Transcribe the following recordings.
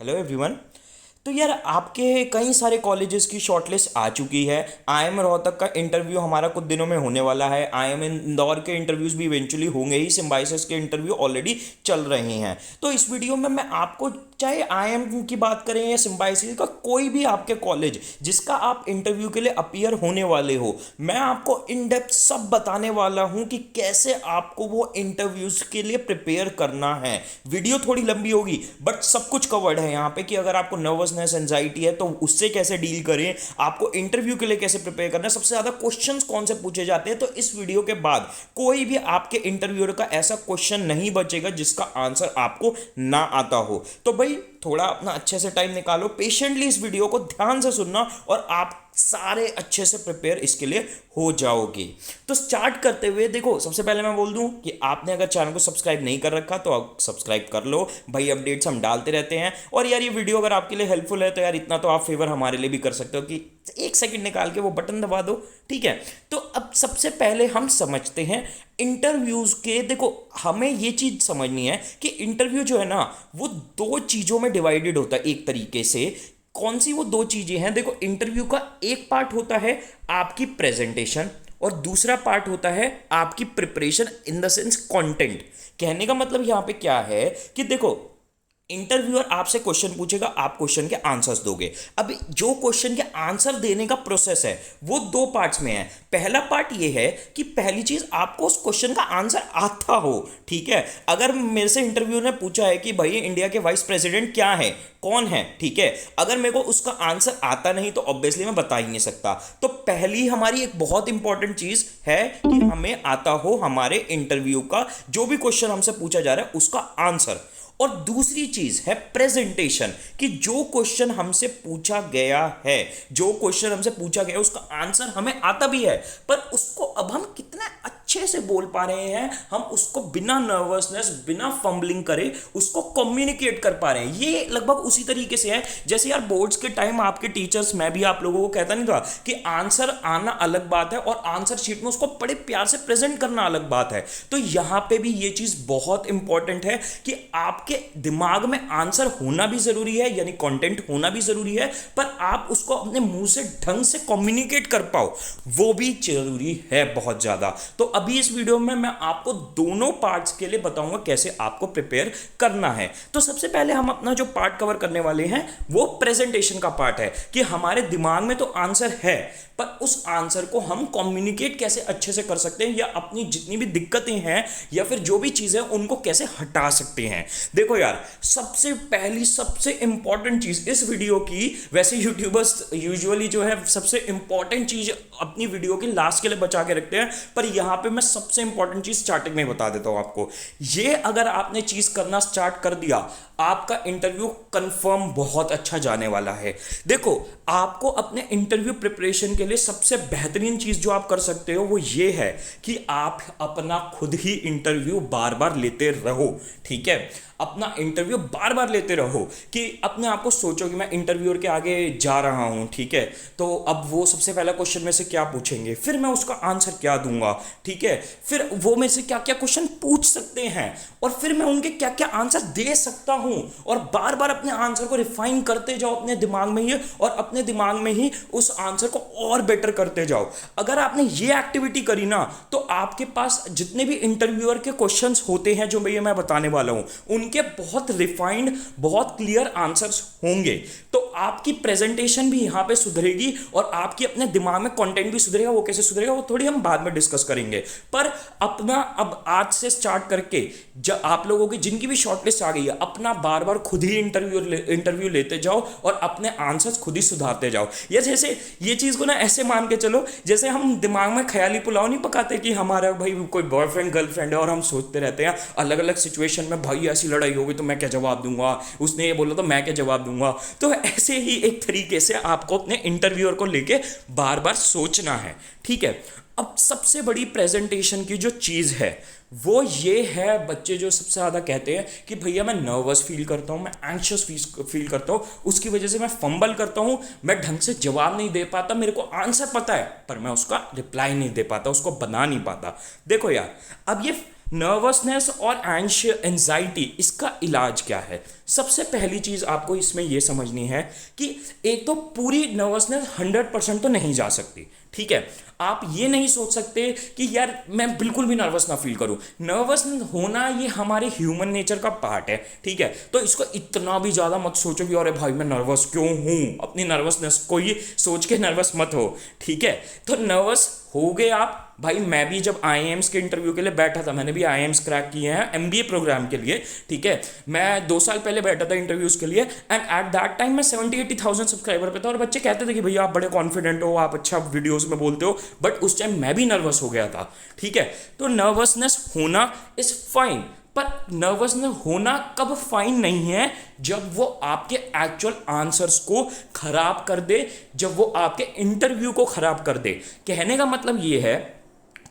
Hello everyone. तो यार आपके कई सारे कॉलेजेस की शॉर्टलिस्ट आ चुकी है। आईएम रोहतक का इंटरव्यू हमारा कुछ दिनों में होने वाला है। आईएम इंदौर के इंटरव्यूज भी इवेंचुअली होंगे ही। सिम्बाइसिस के इंटरव्यू ऑलरेडी चल रहे हैं। तो इस वीडियो में मैं आपको, चाहे आईएम की बात करें या सिम्बाइसिस का, कोई भी आपके कॉलेज जिसका आप इंटरव्यू के लिए अपीयर होने वाले हो, मैं आपको इन डेप्थ सब बताने वाला हूं कि कैसे आपको वो इंटरव्यूज के लिए प्रिपेयर करना है। वीडियो थोड़ी लंबी होगी बट सब कुछ कवर्ड है यहाँ पे कि अगर आपको नर्वसनेस एंजाइटी है तो उससे कैसे डील करें, आपको इंटरव्यू के लिए कैसे प्रिपेयर करना है, सबसे ज्यादा क्वेश्चंस कौन से पूछे जाते हैं। तो इस वीडियो के बाद कोई भी आपके इंटरव्यूअर का ऐसा क्वेश्चन नहीं बचेगा जिसका आंसर आपको ना आता हो। तो भाई थोड़ा अपना अच्छे से टाइम निकालो, पेशेंटली इस वीडियो को ध्यान से सुनना और आप सारे अच्छे से प्रिपेयर इसके लिए हो जाओगे। तो स्टार्ट करते हुए देखो, सबसे पहले मैं बोल दूं कि आपने अगर चैनल को सब्सक्राइब नहीं कर रखा तो आप सब्सक्राइब कर लो भाई, अपडेट्स हम डालते रहते हैं। और यार ये वीडियो अगर आपके लिए हेल्पफुल है तो यार इतना तो आप फेवर हमारे लिए भी कर सकते हो कि एक सेकंड निकाल के वो बटन दबा दो, ठीक है। तो अब सबसे पहले हम समझते हैं इंटरव्यूज के। देखो हमें ये चीज समझनी है कि इंटरव्यू जो है ना वो दो चीजों में डिवाइडेड होता है एक तरीके से। कौन सी वो दो चीजें हैं? देखो, इंटरव्यू का एक पार्ट होता है आपकी प्रेजेंटेशन और दूसरा पार्ट होता है आपकी preparation in the sense content. कहने का मतलब यहां पे क्या है कि देखो, इंटरव्यूअर आपसे क्वेश्चन पूछेगा, आप क्वेश्चन के आंसर्स दोगे। अब जो क्वेश्चन के आंसर देने का प्रोसेस है वो दो पार्ट्स में है। पहला पार्ट ये है कि पहली चीज आपको उस क्वेश्चन का आंसर आता हो, ठीक है। अगर मेरे से इंटरव्यू ने पूछा है कि भाई इंडिया के वाइस प्रेसिडेंट क्या है, कौन है, ठीक है, अगर मेरे को उसका आंसर आता नहीं तो ऑब्वियसली मैं बता ही नहीं सकता। तो पहली हमारी एक बहुत इंपॉर्टेंट चीज है कि हमें आता हो हमारे इंटरव्यू का जो भी क्वेश्चन हमसे पूछा जा रहा है उसका आंसर। और दूसरी चीज है प्रेजेंटेशन, कि जो क्वेश्चन हमसे पूछा गया है, जो क्वेश्चन हमसे पूछा गया है उसका आंसर हमें आता भी है, पर उसको अब हम कितना अच्छे से बोल पा रहे हैं, हम उसको बिना नर्वसनेस, बिना फंबलिंग करे उसको कम्युनिकेट कर पा रहे हैं। ये लगभग उसी तरीके से है जैसे यार बोर्ड्स के टाइम आपके टीचर्स, मैं भी आप लोगों को कहता नहीं था कि आंसर आना अलग बात है और आंसर शीट में उसको बड़े प्यार से प्रेजेंट करना अलग बात है। तो यहां पे भी ये चीज बहुत इंपॉर्टेंट है कि आपके दिमाग में आंसर होना भी जरूरी है, यानी कंटेंट होना भी जरूरी है, पर आप उसको अपने मुंह से ढंग से कम्युनिकेट कर पाओ वो भी जरूरी है बहुत ज्यादा। तो अभी इस वीडियो में मैं आपको दोनों पार्ट्स के लिए बताऊंगा कैसे आपको प्रिपेयर करना है। तो सबसे पहले हम अपना जो पार्ट कवर करने वाले हैं वो प्रेजेंटेशन का पार्ट है, कि हमारे दिमाग में तो आंसर है पर उस आंसर को हम कम्युनिकेट कैसे अच्छे से कर सकते हैं, या अपनी जितनी भी दिक्कतें हैं या फिर जो भी चीजें उनको कैसे हटा सकते हैं। देखो यार, सबसे पहली सबसे इंपॉर्टेंट चीज इस वीडियो की, वैसे यूट्यूबर्स यूजुअली जो है सबसे इंपॉर्टेंट चीज अपनी वीडियो के लास्ट के लिए बचा के रखते हैं, पर यहां पे मैं सबसे इंपॉर्टेंट चीज स्टार्टिंग में बता देता हूं आपको। ये अगर आपने चीज करना स्टार्ट कर दिया, आपका इंटरव्यू कंफर्म बहुत अच्छा जाने वाला है। देखो, आपको अपने इंटरव्यू प्रिपरेशन के लिए सबसे बेहतरीन चीज जो आप कर सकते हो वो ये है कि आप अपना खुद ही इंटरव्यू बार बार लेते रहो, ठीक है। अपना इंटरव्यू बार बार लेते रहो, कि अपने आप को सोचो कि मैं इंटरव्यूअर के आगे जा रहा हूं, ठीक है, तो अब वो सबसे पहला क्वेश्चन में से क्या पूछेंगे, फिर मैं उसका आंसर क्या दूंगा, ठीक है, फिर वो मेरे से क्या क्या क्वेश्चन पूछ सकते हैं और फिर मैं उनके क्या क्या आंसर दे सकता हूं। और बार बार अपने आंसर को रिफाइन करते जाओ अपने दिमाग में ही, और अपने दिमाग में ही उस आंसर को और बेटर करते जाओ। अगर आपने ये एक्टिविटी करी ना, तो आपके पास जितने भी इंटरव्यूअर के क्वेश्चंस होते हैं जो भैया मैं बताने वाला हूं, उनके बहुत रिफाइंड, बहुत क्लियर आंसर्स होंगे। तो आपकी प्रेजेंटेशन भी यहां पे सुधरेगी और आपकी अपने दिमाग में कंटेंट भी सुधरेगा। वो कैसे सुधरेगा वो थोड़ी हम बाद में डिस्कस करेंगे, पर अपना अब आज से स्टार्ट करके जब आप लोगों की जिनकी भी शॉर्टलिस्ट आ गई है, अपना बार बार खुद ही इंटरव्यू लेते जाओ और अपने आंसर्स खुद ही सुधारते जाओ। ये जैसे ये चीज को ना ऐसे मान के चलो जैसे हम दिमाग में ख्याली पुलाव नहीं पकाते कि हमारा भाई कोई बॉयफ्रेंड गर्लफ्रेंड है और हम सोचते रहते हैं अलग अलग सिचुएशन में, भाई ऐसी लड़ाई होगी तो मैं क्या जवाब दूंगा, उसने ये बोला तो मैं क्या जवाब दूंगा। तो ऐसे ही एक तरीके से आपको अपने इंटरव्यूअर को लेके बार बार सोचना है, ठीक है। अब सबसे बड़ी प्रेजेंटेशन की जो चीज है वो ये है, बच्चे जो सबसे ज्यादा कहते हैं कि भैया मैं नर्वस फील करता हूं, मैं एंग्शियस फील करता हूं, उसकी वजह से मैं फंबल करता हूं, मैं ढंग से जवाब नहीं दे पाता, मेरे को आंसर पता है पर मैं उसका रिप्लाई नहीं दे पाता, उसको बना नहीं पाता। देखो यार, अब ये नर्वसनेस और एंजाइटी, इसका इलाज क्या है? सबसे पहली चीज आपको इसमें यह समझनी है कि एक तो पूरी नर्वसनेस 100% तो नहीं जा सकती, ठीक है। आप ये नहीं सोच सकते कि यार मैं बिल्कुल भी नर्वस ना फील करूं। नर्वस होना ये हमारे ह्यूमन नेचर का पार्ट है, ठीक है। तो इसको इतना भी ज्यादा मत सोचो कि अरे भाई मैं नर्वस क्यों हूं, अपनी नर्वसनेस को ये सोच के नर्वस मत हो, ठीक है। तो नर्वस हो गए आप। भाई मैं भी जब आईएम्स के इंटरव्यू के लिए बैठा था, मैंने भी आईएम्स क्रैक किए हैं एमबीए प्रोग्राम के लिए, ठीक है। मैं 2 साल पहले बैठा था इंटरव्यूज के लिए, एंड एट दैट टाइम मैं 70-80,000 सब्सक्राइबर पे था, और बच्चे कहते थे कि भैया आप बड़े कॉन्फिडेंट हो, आप अच्छा वीडियोस में बोलते हो, बट उस टाइम मैं भी नर्वस हो गया था, ठीक है। तो नर्वसनेस होना इज फाइन, पर नर्वसनेस होना कब फाइन नहीं है? जब वो आपके एक्चुअल आंसर्स को खराब कर दे, जब वो आपके इंटरव्यू को खराब कर दे। कहने का मतलब ये है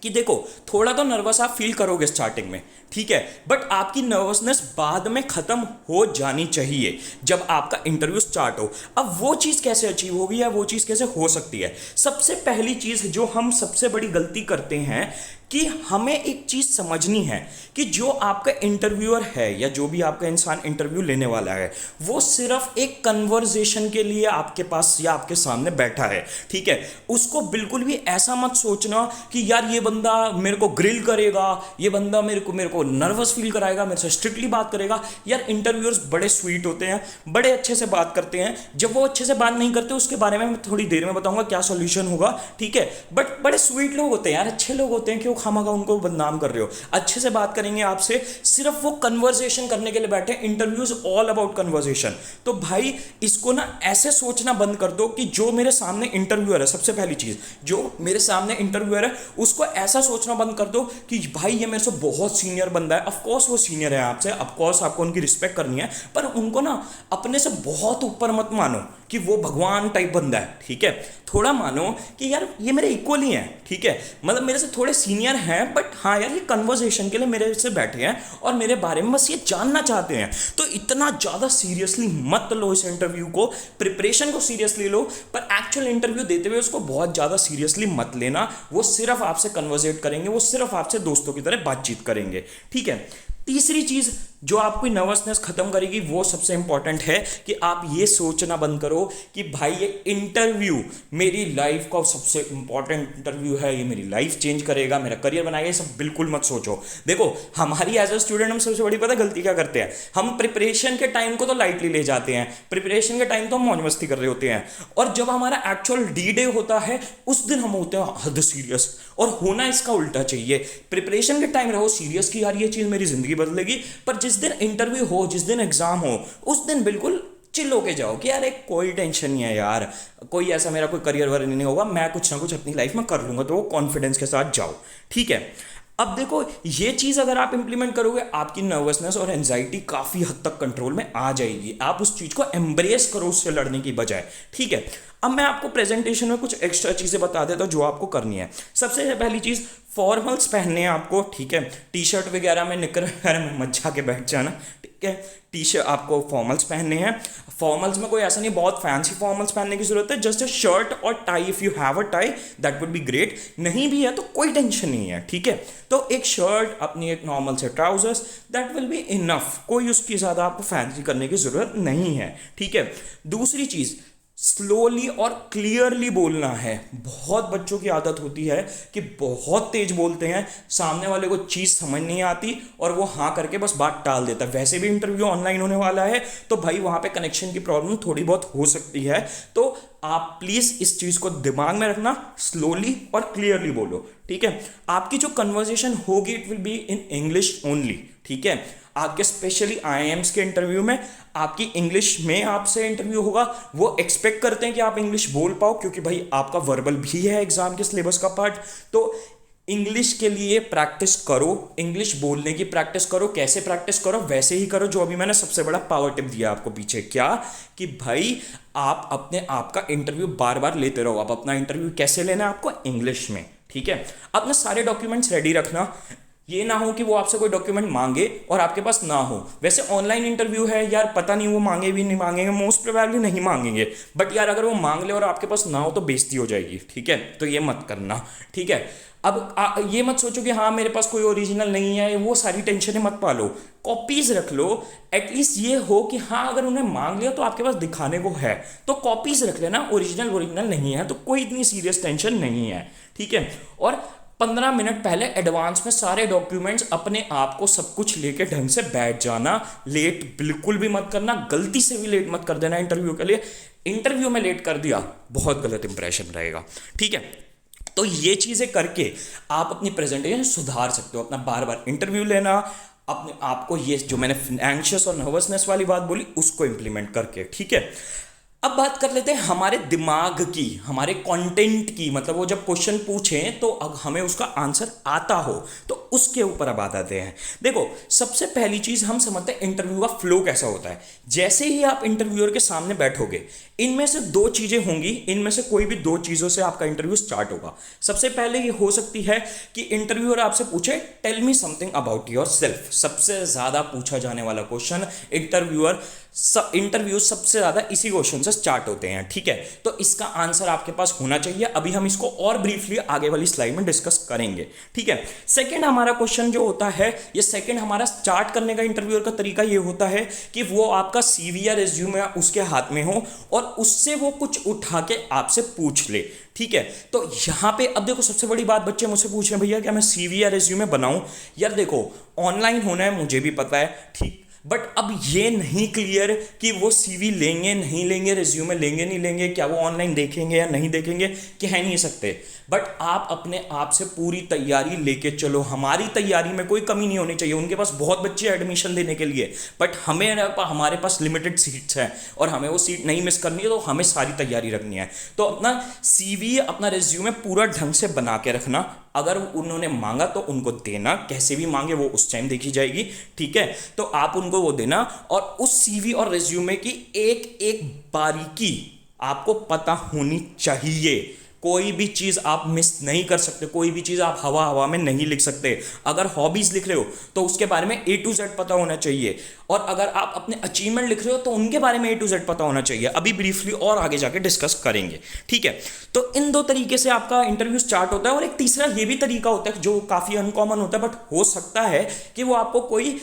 कि देखो, थोड़ा तो नर्वस आप फील करोगे स्टार्टिंग में, ठीक है, बट आपकी नर्वसनेस बाद में खत्म हो जानी चाहिए जब आपका इंटरव्यू स्टार्ट हो। अब वो चीज़ कैसे अचीव होगी या वो चीज़ कैसे हो सकती है? सबसे पहली चीज़ जो हम सबसे बड़ी गलती करते हैं कि हमें एक चीज़ समझनी है कि जो आपका इंटरव्यूअर है या जो भी आपका इंसान इंटरव्यू लेने वाला है, वो सिर्फ एक कन्वर्जेशन के लिए आपके पास या आपके सामने बैठा है, ठीक है। उसको बिल्कुल भी ऐसा मत सोचना कि यार ये बंदा मेरे को ग्रिल करेगा, ये बंदा मेरे को नर्वस फील कराएगा, मेरे से स्ट्रिक्टली बात करेगा। यार इंटरव्यूअर्स बड़े स्वीट होते हैं, बड़े अच्छे से बात करते हैं। जब वो अच्छे से बात नहीं करते, उसके बारे में मैं थोड़ी देर में बताऊंगा क्या सॉल्यूशन होगा, ठीक है। बट बड़े स्वीट लोग होते हैं यार, अच्छे लोग होते हैं, क्यों खामखा उनको बदनाम कर रहे हो? अच्छे से बात करेंगे आपसे, सिर्फ वो कन्वर्सेशन करने के लिए बैठे। Interviews all about conversation. तो भाई इसको ना ऐसे सोचना बंद कर दो कि जो मेरे सामने इंटरव्यूअर है, सबसे पहली चीज, जो मेरे सामने इंटरव्यूअर है उसको ऐसा सोचना बंद कर दो कि भाई ये मेरे से बहुत सीनियर बंदा है। ऑफकोर्स वो सीनियर है आपसे, ऑफकोर्स आपको उनकी रिस्पेक्ट करनी है, पर उनको ना अपने से बहुत ऊपर मत मानो कि वो भगवान टाइप बंदा है, ठीक है। थोड़ा मानो कि यार ये मेरे इक्वल ही हैं, ठीक है, मतलब मेरे से थोड़े सीनियर हैं, बट हाँ यार ये कन्वर्सेशन के लिए मेरे से बैठे हैं और मेरे बारे में बस ये जानना चाहते हैं। तो इतना ज़्यादा सीरियसली मत लो इस इंटरव्यू को, प्रिपरेशन को सीरियसली लो, पर एक्चुअल इंटरव्यू देते हुए उसको बहुत ज़्यादा सीरियसली मत लेना। वो सिर्फ आपसे कन्वर्सेट करेंगे, वो सिर्फ आपसे दोस्तों की तरह बातचीत करेंगे, ठीक है। तीसरी चीज जो आपकी नर्वसनेस खत्म करेगी, वो सबसे इंपॉर्टेंट है कि आप ये सोचना बंद करो कि भाई ये इंटरव्यू मेरी लाइफ का सबसे इंपॉर्टेंट इंटरव्यू है, ये मेरी लाइफ चेंज करेगा, मेरा करियर बनाएगा। ये सब बिल्कुल मत सोचो। देखो हमारी एज अ स्टूडेंट हम सबसे बड़ी पता गलती क्या करते हैं, हम प्रिपरेशन के टाइम को तो लाइटली ले जाते हैं, प्रिपरेशन के टाइम तो हम मौज मस्ती कर रहे होते हैं, और जब हमारा एक्चुअल डी डे होता है उस दिन हम होते हैं हद सीरियस। और होना इसका उल्टा चाहिए, प्रिपरेशन के टाइम रहो सीरियस कि यार ये चीज़ मेरी जिंदगी बदलेगी, पर जिस दिन इंटरव्यू हो, जिस दिन एग्जाम हो, उस दिन बिल्कुल चिल होके जाओ कि यार एक कोई टेंशन नहीं है यार, कोई ऐसा मेरा कोई करियर वर नहीं होगा, मैं कुछ ना कुछ अपनी लाइफ में कर लूंगा। तो वो कॉन्फिडेंस के साथ जाओ, ठीक है। अब देखो ये चीज़ अगर आप इंप्लीमेंट करोगे, आपकी नर्वसनेस और एंजाइटी काफ़ी हद तक कंट्रोल में आ जाएगी। आप उस चीज़ को एम्ब्रेस करो उससे लड़ने की बजाय, ठीक है। अब मैं आपको प्रेजेंटेशन में कुछ एक्स्ट्रा चीज़ें बता देता हूँ जो आपको करनी है। सबसे पहली चीज़, फॉर्मल्स पहनने हैं आपको, ठीक है। टी शर्ट वगैरह में, निकर वगैरह में मत जाके बैठ जाना, ठीक है। टी शर्ट आपको फॉर्मल्स पहनने हैं। फॉर्मल्स में कोई ऐसा नहीं बहुत फैंसी फॉर्मल्स पहनने की जरूरत है, जस्ट अ शर्ट और tie, if you have a tie that would be great. नहीं भी है तो कोई टेंशन नहीं है, ठीक है। तो एक शर्ट, अपनी एक नॉर्मल से trousers, that will be enough, कोई उसकी ज़्यादा आपको फैंसी करने की ज़रूरत नहीं है, ठीक है। दूसरी चीज़, स्लोली और क्लियरली बोलना है। बहुत बच्चों की आदत होती है कि बहुत तेज बोलते हैं, सामने वाले को चीज़ समझ नहीं आती और वो हाँ करके बस बात टाल देता है। वैसे भी इंटरव्यू ऑनलाइन होने वाला है, तो भाई वहाँ पे कनेक्शन की प्रॉब्लम थोड़ी बहुत हो सकती है। तो आप प्लीज़ इस चीज़ को दिमाग में रखना, स्लोली और क्लियरली बोलो, ठीक है। आपकी जो कन्वर्जेशन होगी it will be in English only, ठीक है। आपके स्पेशली आईएम्स के इंटरव्यू में आपकी इंग्लिश में आपसे इंटरव्यू होगा। वो एक्सपेक्ट करते हैं कि आप इंग्लिश बोल पाओ, क्योंकि भाई आपका वर्बल भी है एग्जाम के सिलेबस का पार्ट। तो इंग्लिश के लिए प्रैक्टिस करो, इंग्लिश बोलने की प्रैक्टिस करो। कैसे प्रैक्टिस करो? वैसे ही करो जो अभी मैंने सबसे बड़ा पावर टिप दिया आपको पीछे, क्या कि भाई आप अपने आप का इंटरव्यू बार बार लेते रहो। आप अपना इंटरव्यू कैसे लेना है आपको? इंग्लिश में, ठीक है। अपने सारे डॉक्यूमेंट्स रेडी रखना, ये ना हो कि वो आपसे कोई डॉक्यूमेंट मांगे और आपके पास ना हो। वैसे ऑनलाइन इंटरव्यू है यार, पता नहीं वो मांगे भी नहीं मांगेंगे, मोस्ट प्रोबेबली नहीं मांगेंगे, बट यार अगर वो मांग ले और आपके पास ना हो तो बेइज्जती हो जाएगी, ठीक है, तो ये मत करना, ठीक है। अब ये मत सोचो कि हाँ मेरे पास कोई ओरिजिनल नहीं है, वो सारी टेंशनें मत पालो, कॉपीज रख लो। एटलीस्ट ये हो कि हाँ अगर उन्हें मांग लिया तो आपके पास दिखाने को है, तो कॉपीज रख लेना, ओरिजिनल नहीं है तो कोई इतनी सीरियस टेंशन नहीं है, ठीक है। और 15 मिनट पहले एडवांस में सारे डॉक्यूमेंट्स अपने आप को सब कुछ लेके ढंग से बैठ जाना। लेट बिल्कुल भी मत करना, गलती से भी लेट मत कर देना इंटरव्यू के लिए। इंटरव्यू में लेट कर दिया बहुत गलत इंप्रेशन रहेगा, ठीक है। तो ये चीजें करके आप अपनी प्रेजेंटेशन सुधार सकते हो, अपना बार बार इंटरव्यू लेना, अपने आप को ये जो मैंने एंग्शियस और नर्वसनेस वाली बात बोली उसको इंप्लीमेंट करके, ठीक है। अब बात कर लेते हैं हमारे दिमाग की, हमारे कंटेंट की, मतलब वो जब क्वेश्चन पूछें तो अब हमें उसका आंसर आता हो, तो उसके ऊपर अब आते हैं। देखो सबसे पहली चीज हम समझते हैं इंटरव्यू का फ्लो कैसा होता है। जैसे ही आप इंटरव्यूअर के सामने बैठोगे, इनमें से दो चीजें होंगी, इनमें से कोई भी दो चीजों से आपका इंटरव्यू स्टार्ट होगा। सबसे पहले ये हो सकती है कि इंटरव्यूअर आपसे पूछे tell me something about yourself. सबसे ज्यादा पूछा जाने वाला क्वेश्चन इंटरव्यू सबसे ज्यादा इसी क्वेश्चन से स्टार्ट होते हैं, ठीक है। तो इसका आंसर आपके पास होना चाहिए। अभी हम इसको और ब्रीफली आगे वाली स्लाइड में डिस्कस करेंगे, ठीक है। सेकंड हमारा क्वेश्चन जो होता है, ये सेकंड हमारा स्टार्ट करने का इंटरव्यूअर का तरीका ये होता है कि वो आपका सीवी या रिज्यूमे उसके हाथ में हो और उससे वो कुछ उठा के आपसे पूछ ले, ठीक है। तो यहां पे अब देखो सबसे बड़ी बात, बच्चे मुझसे पूछ रहे हैं भैया क्या मैं सीवी या रिज्यूमे बनाऊं। यार देखो ऑनलाइन होना है मुझे भी पता है, ठीक, बट अब ये नहीं क्लियर कि वो सीवी लेंगे नहीं लेंगे, रिज्यूमे लेंगे नहीं लेंगे, क्या वो ऑनलाइन देखेंगे या नहीं देखेंगे, कह नहीं सकते। बट आप अपने आप से पूरी तैयारी लेके चलो, हमारी तैयारी में कोई कमी नहीं होनी चाहिए। उनके पास बहुत बच्चे एडमिशन देने के लिए, बट हमारे पास लिमिटेड सीट्स हैं और हमें वो सीट नहीं मिस करनी है, तो हमें सारी तैयारी रखनी है। तो अपना सीवी अपना रिज्यूमे पूरा ढंग से बना के रखना। अगर उन्होंने मांगा तो उनको देना, कैसे भी मांगे वो उस टाइम देखी जाएगी, ठीक है। तो आप उनको वो देना और उस सीवी और रिज्यूमे की एक एक बारीकी आपको पता होनी चाहिए। कोई भी चीज आप मिस नहीं कर सकते, कोई भी चीज आप हवा हवा में नहीं लिख सकते। अगर हॉबीज लिख रहे हो तो उसके बारे में A to Z पता होना चाहिए, और अगर आप अपने अचीवमेंट लिख रहे हो तो उनके बारे में A to Z पता होना चाहिए। अभी ब्रीफली और आगे जाके डिस्कस करेंगे, ठीक है। तो इन दो तरीके से आपका इंटरव्यू स्टार्ट होता है। और एक तीसरा ये भी तरीका होता है जो काफी अनकॉमन होता है, बट हो सकता है कि वो आपको कोई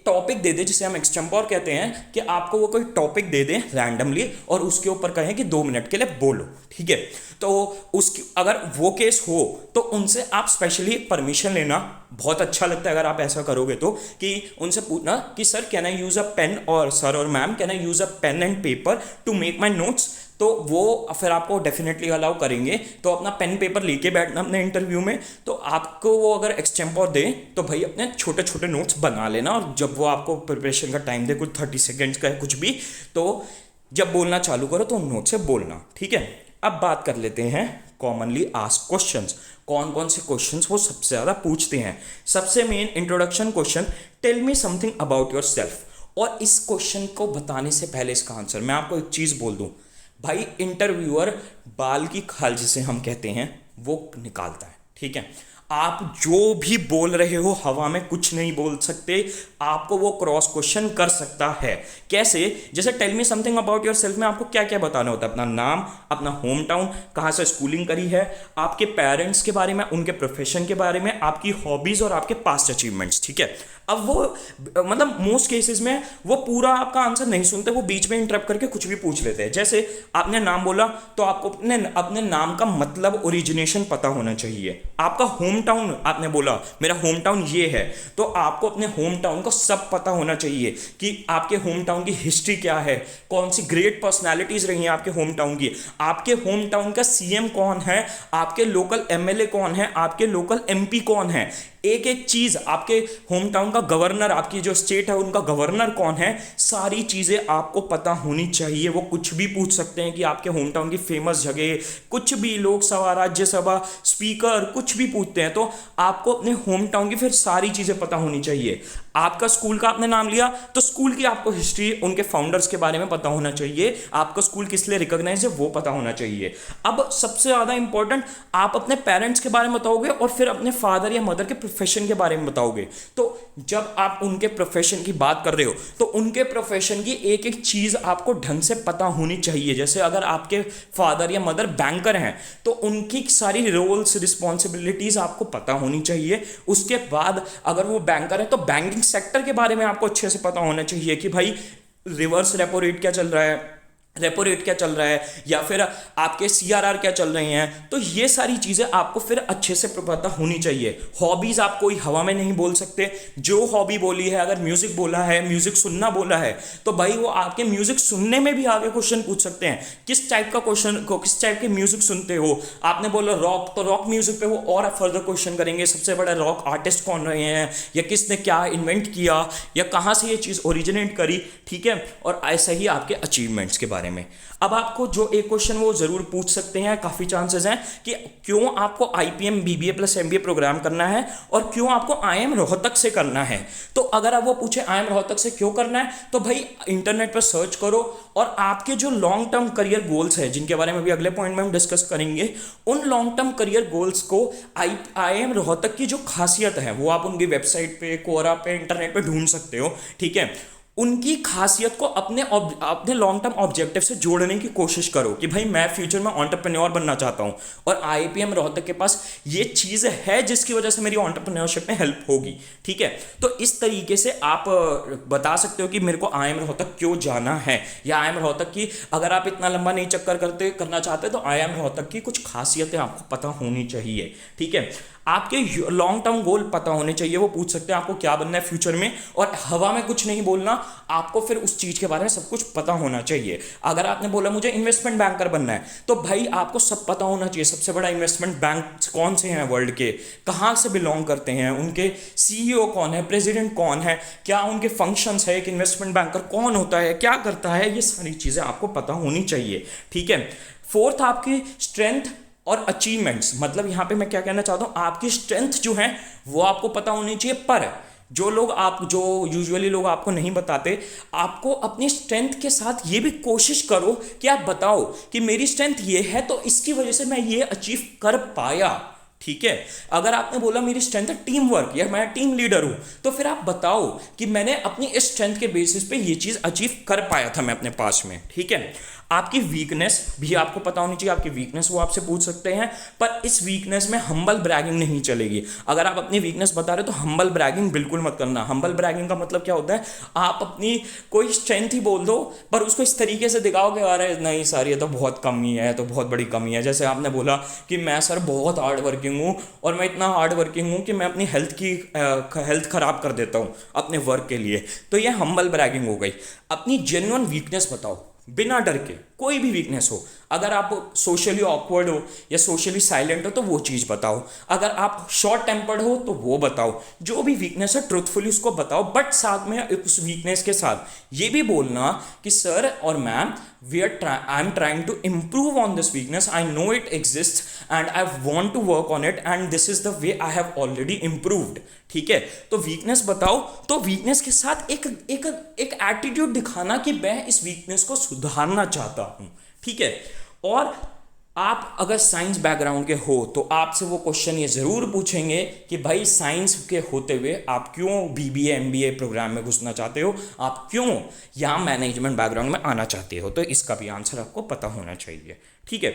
टॉपिक दे दे, जिसे हम एक्सटेम्पोर कहते हैं, कि आपको वो कोई टॉपिक दे दे रैंडमली और उसके ऊपर कहें कि 2 मिनट के लिए बोलो, ठीक है। तो उसकी अगर वो केस हो तो उनसे आप स्पेशली परमिशन लेना बहुत अच्छा लगता है अगर आप ऐसा करोगे तो, कि उनसे पूछना कि sir can I use a pen, और सर और ma'am can I use a pen and paper to make my notes. तो वो फिर आपको डेफिनेटली अलाउ करेंगे। तो अपना पेन पेपर लेके बैठना अपने इंटरव्यू में। तो आपको वो अगर एक्सटेम्पोर दे तो भाई अपने छोटे छोटे नोट्स बना लेना, और जब वो आपको प्रिपरेशन का टाइम दे, कुछ 30 सेकेंड्स का है कुछ भी, तो जब बोलना चालू करो तो उन नोट से बोलना, ठीक है। अब बात कर लेते हैं कॉमनली आस्क्ड क्वेश्चंस। कौन कौन से क्वेश्चंस वो सबसे ज़्यादा पूछते हैं। सबसे main introduction question, tell me something about yourself. और इस क्वेश्चन को बताने से पहले इसका आंसर मैं आपको एक चीज़ बोल दूं, भाई इंटरव्यूअर बाल की खाल जिसे हम कहते हैं वो निकालता है, ठीक है। आप जो भी बोल रहे हो हवा में कुछ नहीं बोल सकते, आपको वो क्रॉस क्वेश्चन कर सकता है। कैसे? जैसे tell me something about yourself में आपको क्या क्या बताना होता है, अपना नाम, अपना होम टाउन, कहाँ से स्कूलिंग करी है, आपके पेरेंट्स के बारे में, उनके प्रोफेशन के बारे में, आपकी हॉबीज और आपके पास्ट अचीवमेंट्स, ठीक है। अब वो मतलब मोस्ट केसेस में वो पूरा आपका आंसर नहीं सुनते, वो बीच में इंटरप्ट करके कुछ भी पूछ लेते हैं। जैसे आपने नाम बोला तो आपको अपने नाम का मतलब ओरिजिनेशन पता होना चाहिए। आपका होम टाउन आपने बोला मेरा होम टाउन ये है, तो आपको अपने होम टाउन का सब पता होना चाहिए कि आपके होम टाउन की हिस्ट्री क्या है, कौन सी ग्रेट पर्सनैलिटीज रही हैं आपके होम टाउन की, आपके होम टाउन का सीएम कौन है, आपके लोकल एमएलए कौन है, आपके लोकल एमपी कौन है, एक एक चीज, आपके होम टाउन का गवर्नर, आपकी जो स्टेट है उनका गवर्नर कौन है, सारी चीजें आपको पता होनी चाहिए। वो कुछ भी पूछ सकते हैं कि आपके होम टाउन की फेमस जगह, कुछ भी, लोकसभा, राज्यसभा, स्पीकर, कुछ भी पूछते हैं, तो आपको अपने होम टाउन की फिर सारी चीजें पता होनी चाहिए। आपका स्कूल का आपने नाम लिया तो स्कूल की आपको हिस्ट्री, उनके फाउंडर्स के बारे में पता होना चाहिए, आपका स्कूल किस लिए रिकॉग्नाइज है वो पता होना चाहिए। अब सबसे ज्यादा इंपॉर्टेंट, आप अपने पेरेंट्स के बारे में बताओगे और फिर अपने फादर या मदर के प्रोफेशन के बारे में बताओगे। तो जब आप उनके प्रोफेशन की बात कर रहे हो तो उनके प्रोफेशन की एक एक चीज़ आपको ढंग से पता होनी चाहिए। जैसे अगर आपके फादर या मदर बैंकर हैं तो उनकी सारी रोल्स रिस्पॉन्सिबिलिटीज़ आपको पता होनी चाहिए। उसके बाद अगर वो बैंकर है तो बैंकिंग सेक्टर के बारे में आपको अच्छे से पता होना चाहिए कि भाई रिवर्स रेपो रेट क्या चल रहा है, रेपो रेट क्या चल रहा है, या फिर आपके सीआरआर क्या चल रहे हैं। तो ये सारी चीज़ें आपको फिर अच्छे से पता होनी चाहिए। हॉबीज़ आप कोई हवा में नहीं बोल सकते। जो हॉबी बोली है, अगर म्यूज़िक बोला है, म्यूज़िक सुनना बोला है, तो भाई वो आपके म्यूज़िक सुनने में भी आगे क्वेश्चन पूछ सकते हैं, किस टाइप का क्वेश्चन को, किस टाइप के म्यूज़िक सुनते हो। आपने बोला रॉक, तो रॉक म्यूज़िक पे वो और फर्दर क्वेश्चन करेंगे, सबसे बड़ा रॉक आर्टिस्ट कौन रहे हैं, या किसने क्या इन्वेंट किया, या कहाँ से ये चीज़ ओरिजिनेट करी, ठीक है। और ऐसा ही आपके अचीवमेंट्स के बारे में। अब आपको जो एक क्वेश्चन वो जरूर पूछ सकते हैं, काफी चांसेस हैं कि क्यों आपको IPM BBA plus MBA programme करना है और क्यों आपको आईएम रोहतक से करना है। तो अगर आप वो पूछे आईएम रोहतक से क्यों करना है, तो भाई इंटरनेट पर सर्च करो और आपके जो लॉन्ग टर्म करियर गोल्स है, जिनके बारे में भी अगले पॉइंट में हम डिस्कस करेंगे, उन लॉन्ग टर्म करियर गोल्स को आईएम रोहतक की जो खासियत है वो आप उनकी वेबसाइट पे, कोरा पे, इंटरनेट पे ढूंढ सकते हो, ठीक है। उनकी खासियत को अपने लॉन्ग टर्म ऑब्जेक्टिव से जोड़ने की कोशिश करो कि भाई मैं फ्यूचर में एंटरप्रेन्योर बनना चाहता हूं और आईपीएम रोहतक के पास ये चीज़ है जिसकी वजह से मेरी एंटरप्रेन्योरशिप में हेल्प होगी, ठीक है। तो इस तरीके से आप बता सकते हो कि मेरे को आईएम रोहतक क्यों जाना है, या आईएम रोहतक की, अगर आप इतना लंबा नहीं चक्कर करना चाहते तो आईएम रोहतक की कुछ खासियतें आपको पता होनी चाहिए, ठीक है। आपके लॉन्ग टर्म गोल पता होने चाहिए। वो पूछ सकते हैं आपको क्या बनना है फ्यूचर में, और हवा में कुछ नहीं बोलना, आपको फिर उस चीज के बारे में सब कुछ पता होना चाहिए। अगर आपने बोला मुझे इन्वेस्टमेंट बैंकर बनना है, तो भाई आपको सब पता होना चाहिए। सबसे बड़ा इन्वेस्टमेंट बैंक कौन से हैं वर्ल्ड के, कहाँ से बिलोंग करते हैं, उनके सीईओ कौन है, प्रेसिडेंट कौन है, क्या उनके फंक्शंस है, एक इन्वेस्टमेंट बैंकर कौन होता है, क्या करता है, ये सारी चीजें आपको पता होनी चाहिए, ठीक है। फोर्थ, आपकी स्ट्रेंथ और अचीवमेंट्स, मतलब यहां पे मैं क्या कहना चाहता हूं, आपकी स्ट्रेंथ जो है वो आपको पता होनी चाहिए। पर जो यूजुअली लोग आपको नहीं बताते, आपको अपनी स्ट्रेंथ के साथ ये भी कोशिश करो कि आप बताओ कि मेरी स्ट्रेंथ ये है तो इसकी वजह से मैं ये अचीव कर पाया, ठीक है। अगर आपने बोला मेरी स्ट्रेंथ है टीम वर्क, या मैं टीम लीडर हूं, तो फिर आप बताओ कि मैंने अपनी इस स्ट्रेंथ के बेसिस पे ये चीज अचीव कर पाया था मैं अपने पास में, ठीक है। आपकी वीकनेस भी आपको पता होनी चाहिए। आपकी वीकनेस वो आपसे पूछ सकते हैं, पर इस वीकनेस में हम्बल ब्रैगिंग नहीं चलेगी। अगर आप अपनी वीकनेस बता रहे हो तो हम्बल ब्रैगिंग बिल्कुल मत करना। हम्बल ब्रैगिंग का मतलब क्या होता है, आप अपनी कोई स्ट्रेंथ ही बोल दो पर उसको इस तरीके से दिखाओ कि अरे नहीं सर ये तो बहुत कमी है, तो बहुत बड़ी कमी है। जैसे आपने बोला कि मैं सर बहुत हार्ड वर्किंग हूँ और मैं इतना हार्ड वर्किंग हूँ कि मैं अपनी हेल्थ खराब कर देता हूँ अपने वर्क के लिए, तो ये हम्बल ब्रैगिंग हो गई। अपनी जेन्युइन वीकनेस बताओ बिना डर के, कोई भी वीकनेस हो। अगर आप सोशली ऑकवर्ड हो या सोशली साइलेंट हो तो वो चीज़ बताओ। अगर आप शॉर्ट टेम्पर्ड हो तो वो बताओ। जो भी वीकनेस है ट्रुथफुली उसको बताओ, बट साथ में उस वीकनेस के साथ ये भी बोलना कि सर और ma'am I am trying to improve on this weakness, I know it exist and I want to work on it and this is the way I have already improved, ठीक है। तो वीकनेस बताओ, तो weakness के साथ एक attitude दिखाना कि मैं इस वीकनेस को सुधारना चाहता हूं, ठीक है। और आप अगर साइंस बैकग्राउंड के हो तो आपसे वो क्वेश्चन ये जरूर पूछेंगे कि भाई साइंस के होते हुए आप क्यों बीबीए एमबीए प्रोग्राम में घुसना चाहते हो, आप क्यों यहाँ मैनेजमेंट बैकग्राउंड में आना चाहते हो, तो इसका भी आंसर आपको पता होना चाहिए, ठीक है।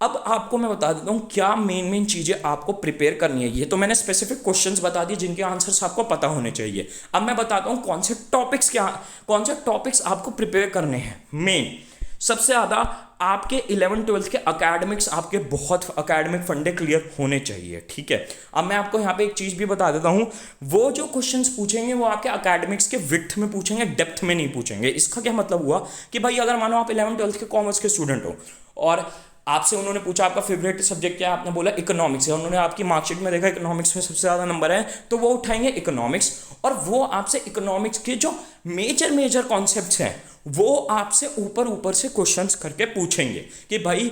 अब आपको मैं बता देता हूँ क्या मेन चीज़ें आपको प्रिपेयर करनी है। ये तो मैंने स्पेसिफिक क्वेश्चंस बता दिए जिनके आंसर्स आपको पता होने चाहिए। अब मैं बताता हूँ कौन से टॉपिक्स आपको प्रिपेयर करने हैं। मेन सबसे ज़्यादा आपके 11th-12th के अकेडमिक्स, आपके बहुत अकेडमिक फंडे क्लियर होने चाहिए, ठीक है। अब मैं आपको यहाँ पे एक चीज़ भी बता देता हूँ, वो जो क्वेश्चंस पूछेंगे वो आपके अकेडमिक्स के विड्थ में पूछेंगे, डेप्थ में नहीं पूछेंगे। इसका क्या मतलब हुआ कि भाई अगर मानो आप 11th-12th के कॉमर्स के स्टूडेंट हो और आपसे उन्होंने पूछा आपका फेवरेट सब्जेक्ट क्या है, आपने बोला इकोनॉमिक्स है, उन्होंने आपकी मार्कशीट में देखा इकोनॉमिक्स में सबसे ज़्यादा नंबर है, तो वो उठाएंगे इकोनॉमिक्स और वो आपसे इकोनॉमिक्स के जो मेजर कॉन्सेप्ट्स हैं वो आपसे ऊपर ऊपर से क्वेश्चंस करके पूछेंगे कि भाई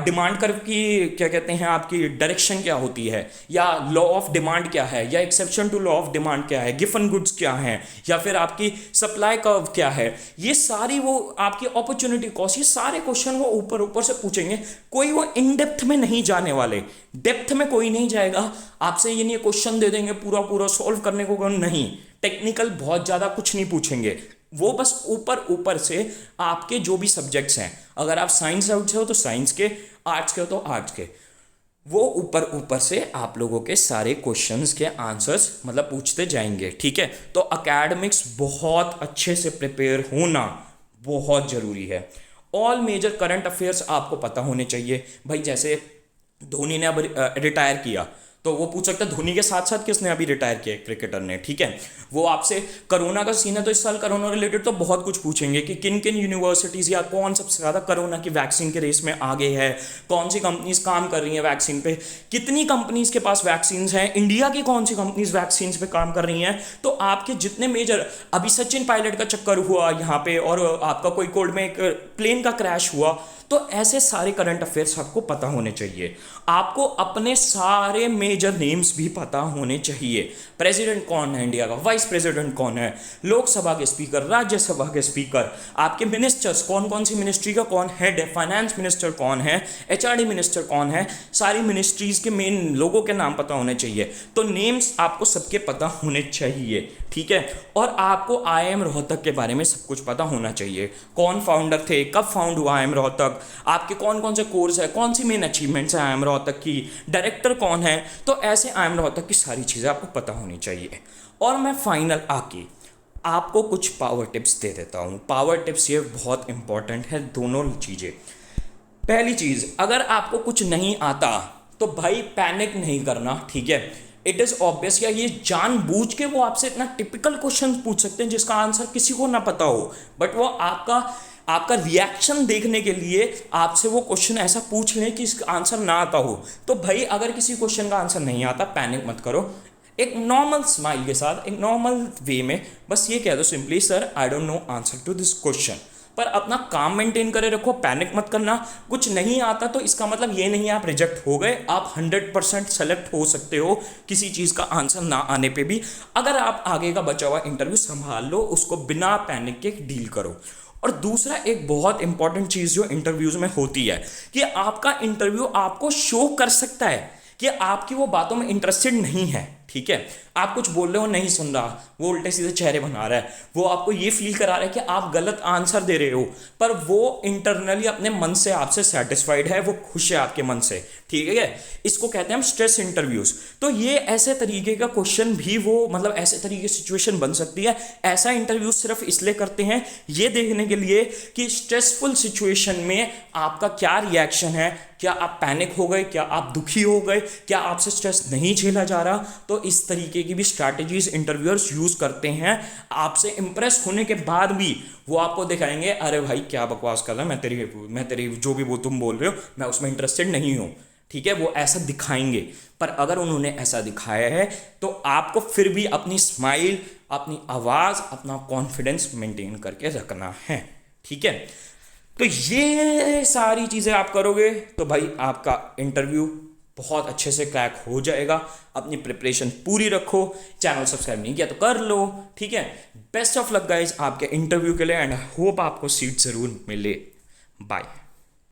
डिमांड कर्व की क्या कहते हैं, आपकी डायरेक्शन क्या होती है, या लॉ ऑफ डिमांड क्या है, या exception to law of demand क्या है, गिवन गुड्स क्या है, या फिर आपकी सप्लाई कर्व क्या है, ये सारी वो आपकी अपॉर्चुनिटी कॉस्ट, ये सारे क्वेश्चन वो ऊपर ऊपर से पूछेंगे। कोई वो इन डेप्थ में नहीं जाने वाले, डेप्थ में कोई नहीं जाएगा। आपसे ये नहीं क्वेश्चन दे देंगे पूरा पूरा सॉल्व करने को, नहीं, टेक्निकल बहुत ज़्यादा कुछ नहीं पूछेंगे। वो बस ऊपर ऊपर से आपके जो भी सब्जेक्ट्स हैं, अगर आप साइंस आउट से हो तो साइंस के, आर्ट्स के हो तो आर्ट्स के, वो ऊपर ऊपर से आप लोगों के सारे क्वेश्चंस के आंसर्स मतलब पूछते जाएंगे, ठीक है। तो एकेडमिक्स बहुत अच्छे से प्रिपेयर होना बहुत ज़रूरी है। ऑल मेजर करंट अफेयर्स आपको पता होने चाहिए। भाई जैसे धोनी ने अब रिटायर किया, तो वो पूछ सकता है धोनी के साथ साथ किसने अभी रिटायर किया, क्रिकेटर ने, ठीक है। वो आपसे कोरोना का सीन है तो इस साल कोरोना रिलेटेड तो बहुत कुछ पूछेंगे कि किन किन यूनिवर्सिटीज़ या कौन सबसे ज़्यादा कोरोना की वैक्सीन के रेस में आगे है, कौन सी कंपनीज काम कर रही हैं वैक्सीन पे, कितनी कंपनीज के पास वैक्सीन हैं, इंडिया की कौन सी कंपनीज वैक्सीन पे काम कर रही हैं। तो आपके जितने मेजर, अभी सचिन पायलट का चक्कर हुआ यहाँ पे, और आपका कोई कोड में एक प्लेन का क्रैश हुआ, तो ऐसे सारे करंट अफेयर्स आपको पता होने चाहिए। आपको अपने सारे मेजर नेम्स भी पता होने चाहिए। प्रेसिडेंट कौन है इंडिया का, वाइस प्रेसिडेंट कौन है, लोकसभा के स्पीकर, राज्यसभा के स्पीकर, आपके मिनिस्टर्स कौन कौन सी मिनिस्ट्री का कौन हेड है, फाइनेंस मिनिस्टर कौन है, एचआरडी मिनिस्टर कौन है, सारी मिनिस्ट्रीज के मेन लोगों के नाम पता होने चाहिए। तो नेम्स आपको सबके पता होने चाहिए, ठीक है। और आपको आईआईएम रोहतक के बारे में सब कुछ पता होना चाहिए। कौन फाउंडर थे, कब फाउंड हुआ आईआईएम रोहतक, आपके कौन कौन से कोर्स है, कौन सी मेन अचीवमेंट्स हैं आईआईएम रोहतक की, डायरेक्टर कौन है, तो ऐसे आईआईएम रोहतक की सारी चीज़ें आपको पता होनी चाहिए। और मैं फाइनल आके आपको कुछ पावर टिप्स दे देता हूँ। पावर टिप्स ये बहुत इंपॉर्टेंट है, दोनों चीज़ें। पहली चीज़, अगर आपको कुछ नहीं आता तो भाई पैनिक नहीं करना, ठीक है। इट इज़ ऑब्वियस, या ये जानबूझ के वो आपसे इतना टिपिकल क्वेश्चन पूछ सकते हैं जिसका आंसर किसी को ना पता हो, बट वो आपका रिएक्शन देखने के लिए आपसे वो क्वेश्चन ऐसा पूछ लें कि इसका आंसर ना आता हो। तो भाई अगर किसी क्वेश्चन का आंसर नहीं आता, पैनिक मत करो। एक नॉर्मल स्माइल के साथ, एक नॉर्मल वे में बस ये कह दो simply, sir I don't know answer to this question. पर अपना काम मेंटेन करे रखो, पैनिक मत करना। कुछ नहीं आता तो इसका मतलब ये नहीं आप रिजेक्ट हो गए, आप 100% सेलेक्ट हो सकते हो किसी चीज़ का आंसर ना आने पे भी। अगर आप आगे का बचा हुआ इंटरव्यू संभाल लो, उसको बिना पैनिक के डील करो। और दूसरा एक बहुत इंपॉर्टेंट चीज़ जो इंटरव्यूज में होती है कि आपका इंटरव्यू आपको शो कर सकता है कि आपकी वो बातों में इंटरेस्टेड नहीं है, ठीक है। आप कुछ बोल रहे हो, नहीं सुन रहा, वो उल्टे सीधे चेहरे बना रहा है, वो आपको ये फील करा रहा है कि आप गलत आंसर दे रहे हो, पर वो इंटरनली अपने मन से आपसे सेटिस्फाइड है, वो खुश है आपके मन से, ठीक है। इसको कहते हैं हम स्ट्रेस इंटरव्यूज। तो ये ऐसे तरीके का क्वेश्चन भी वो मतलब ऐसे तरीके की सिचुएशन बन सकती है। ऐसा इंटरव्यू सिर्फ इसलिए करते हैं ये देखने के लिए कि स्ट्रेसफुल सिचुएशन में आपका क्या रिएक्शन है, क्या आप पैनिक हो गए, क्या आप दुखी हो गए, क्या आपसे स्ट्रेस नहीं झेला जा रहा। तो इस तरीके की भी स्ट्रैटेजीज इंटरव्यूअर्स यूज करते हैं। आपसे इंप्रेस होने के बाद भी वो आपको दिखाएंगे, अरे भाई क्या बकवास कर रहा है, मैं तेरी जो भी वो तुम बोल रहे हो मैं उसमें इंटरेस्टेड नहीं हूँ, ठीक है। वो ऐसा दिखाएंगे। पर अगर उन्होंने ऐसा दिखाया है तो आपको फिर भी अपनी स्माइल, अपनी आवाज़, अपना कॉन्फिडेंस मेंटेन करके रखना है, ठीक है। तो ये सारी चीज़ें आप करोगे तो भाई आपका इंटरव्यू बहुत अच्छे से क्रैक हो जाएगा। अपनी प्रिपरेशन पूरी रखो। चैनल सब्सक्राइब नहीं किया तो कर लो, ठीक है। बेस्ट ऑफ लक गाइज आपके इंटरव्यू के लिए, एंड होप आपको सीट ज़रूर मिले। बाय।